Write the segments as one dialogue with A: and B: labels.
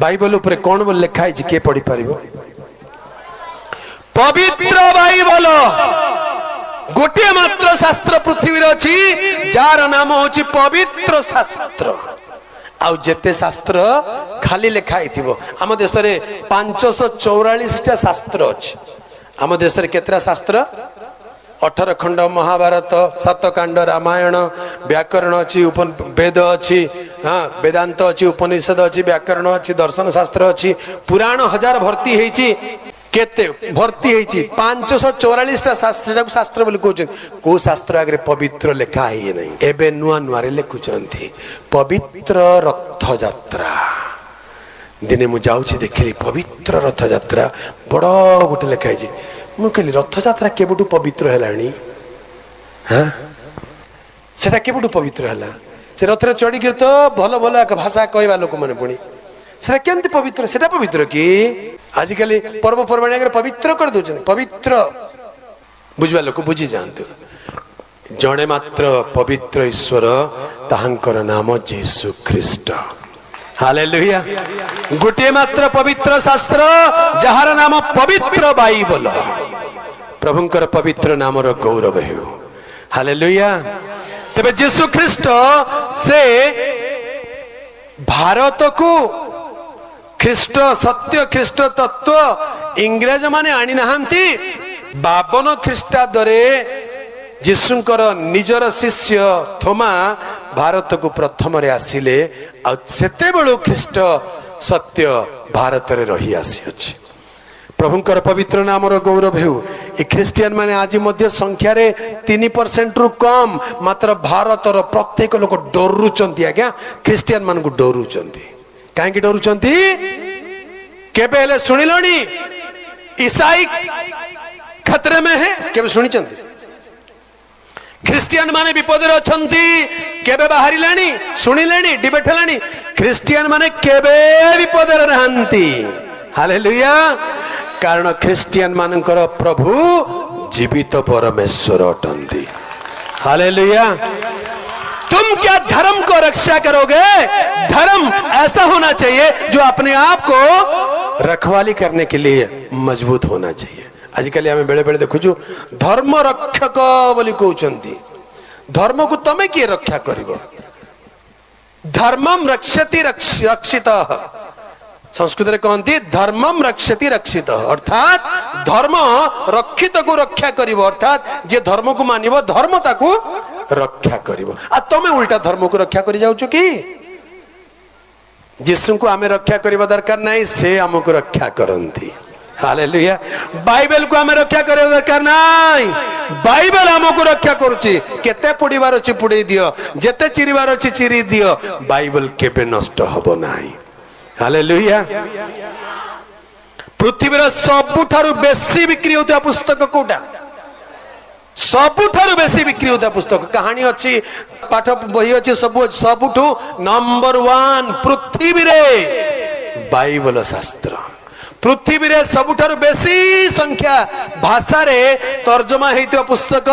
A: Bible उपरे कौन बोल लिखा है किए पढ़ी पारिबो पवित्र बाइबल गोटे मात्र शास्त्र पृथ्वी अच्छी जार नाम होची पवित्र शास्त्र आउ जेते शास्त्र खाली लिखाई थिबो आम देश रे 544 टा शास्त्र अछि आम देश रे केतरा शास्त्र 18 खंड महाभारत 7 कांड रामायण व्याकरण अच्छी वेद अच्छी हाँ वेदांत अच्छी उपनिषद अच्छी व्याकरण अच्छी दर्शन शास्त्र अच्छी पुराण हजार भर्ती होईची केते भर्ती होईची 544 टा शास्त्र शास्त्र बोली कहउछन को शास्त्र आगे पवित्र लेखा है नहीं एबे नुआ नुआ रे लिखुचंती पवित्र रथ यात्रा दिने मु जाउची देखली पवित्र रथ यात्रा बड़ गोटे लेखा है मु कहली रथ यात्रा केबुटू पवित्र हेलानी हाँ सेटा केबुटू पवित्र हैला से रथरे चढ़ी के तो भल भल भाषा कहवा लोक माने पुणी सेटा केमती पवित्र सेटा पवित्र कि आजिकल पर्वपर्वाणी आगे पवित्र कर दउछन पवित्र बुझवा लोक बुझी जानतु जणे मात्र पवित्र ईश्वर ताहांकर नाम यीशु ख्रीष्ट हालेलुया गोटे मात्र पवित्र शास्त्र जहार नाम पवित्र बाइबल प्रभुंकर पवित्र नाम रो गौरव हेउ हालेलुया तबे यीशु ख्रीष्ट से भारत को ख्रीष्ट सत्य ख्रीष्ट तत्व इंग्रेज माने आनी नहांती 52 ख्रीष्टाब्दरे यीशुंकर निजर शिष्य थोमा भारत को प्रथम रे आसिले आ सेते बेलु ख्रीष्ट सत्य भारत रे रही आसी अछि प्रभुंकर पवित्र नाम रो गौरव हेउ ए ख्रिस्टियन माने आज मध्य संख्या रे 3% रु कम मात्र भारत रो प्रत्येक लोक डरुचंती आज्ञा ख्रिस्टियन मान को डरुचंती काहे की डरुचंती केबे हेले सुनिलणी ईसाई खतरे में है केबे सुनिचंती ख्रिस्टियन माने विपद रे अछंती केबे बाहरी लानी सुनिलेनी डिबेट लानी ख्रिस्टियन माने केबे विपद रे रहंती हालेलुया कारण ख्रिस्टियन मानकर प्रभु जीवित परमेश्वर अटंती हालेलुया तुम क्या धर्म को रक्षा करोगे धर्म ऐसा होना चाहिए जो अपने आप को रखवाली करने के लिए मजबूत होना चाहिए आजिकल आम बेले बेले देखु धर्म रक्षक बोली कहउचंती धर्म को तमे किए रक्षा करिवो धर्मम रक्षति रक्षित संस्कृत रे कहंती धर्मम रक्षति रक्षित अर्थात धर्म रक्षित को रक्षा करिवो अर्थात जे धर्म को मानिवो धर्म ताको रक्षा करिवो आ तमे उल्टा धर्म को रक्षा करि जाउछो कि यीशु को आमे रक्षा करिवो दरकार नाही से हमको रक्षा करंती हालेलुया बाइबल को हमें रक्षा करे दरकार नाही बाइबल हमको रक्षा करूची केते पुडीबार अछि पुडई दियो जेते चिरीबार अछि चिरी दियो बाइबल केबे नष्ट हबो नाही हालेलुया पृथ्वीर सबुठारु बेसी बिक्री होता पुस्तक कोटा सबुठारु बेसी बिक्री होता पुस्तक कहानी अच्छी पाठ बही अच्छी सबुठू नंबर 1 पृथ्वी रे बाइबल शास्त्र पृथ्वी रे सबुठारु बेसी संख्या भाषा रे तर्जमा हेइतो पुस्तक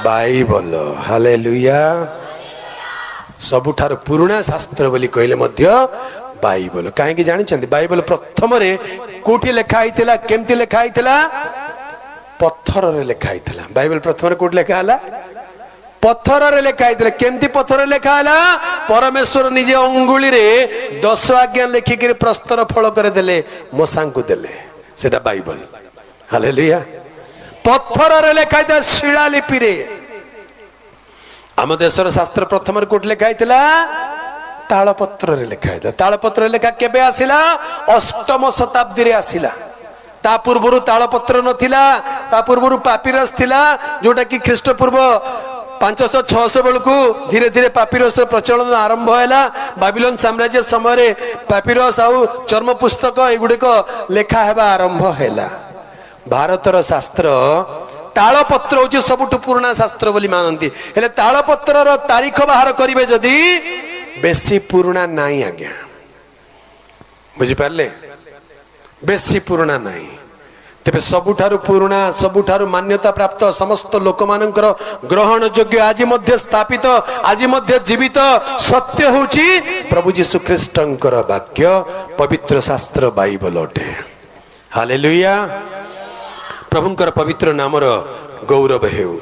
A: बाइबल हालेलुया सबुठारु पुराना शास्त्र बोली कहले मध्य बाइबल काहे कि जानि छथि बाइबल प्रथम रे कोठी लिखा आइतिला केमति लिखा आइतिला पत्थर रे लिखा आइतिला बाइबल प्रथम रे कोठी लिखा हला पत्थर रे लिखा आइतिला केमति पत्थर रे लिखा हला परमेश्वर निजे अंगुली रे 10 आज्ञा लिखि के प्रस्तर फल करे देले मोसा को देले सेटा बाइबल हालेलुया पत्थर रे लिखा आइतिला शिलालिपि रे आम देशर शास्त्र प्रथम रे कोठी लिखा आइतिला तालपत्र रे लिखा है तालपत्र लेखा केबे आसिला 8म शताब्दी रे आसिला ता पूर्वरु तालपत्र नथिला ता पूर्वरु पापिरस थिला जोटा कि ख्रीष्टपूर्व 500-600 बेलू धीरे धीरे पापिरस प्रचलन आरंभ हैला बाबिलोन साम्राज्य समय रे पापिरस आउ चर्म पुस्तक एगुड़िक लेखा हेबा आरंभ हैला भारतर शास्त्र तालपत्र होची सबुठु पुराना शास्त्र बोली मानंती हेले तालपत्र रो तारीख बाहर करिवे जदी बेसी पुराना नहीं आज्ञा बुझी पारले बेसी पुराना नहीं तेबे सबुठारु पुराणा सबुठारु मान्यता प्राप्त समस्त लोक मानकर ग्रहण योग्य आज मध्य स्थापित आज मध्य जीवित सत्य होची प्रभु जीशु ख्रीष्टंकर वाक्य पवित्र शास्त्र बाइबल अटे। हालेलुया। प्रभुंकर पवित्र नामर गौरव हेउ।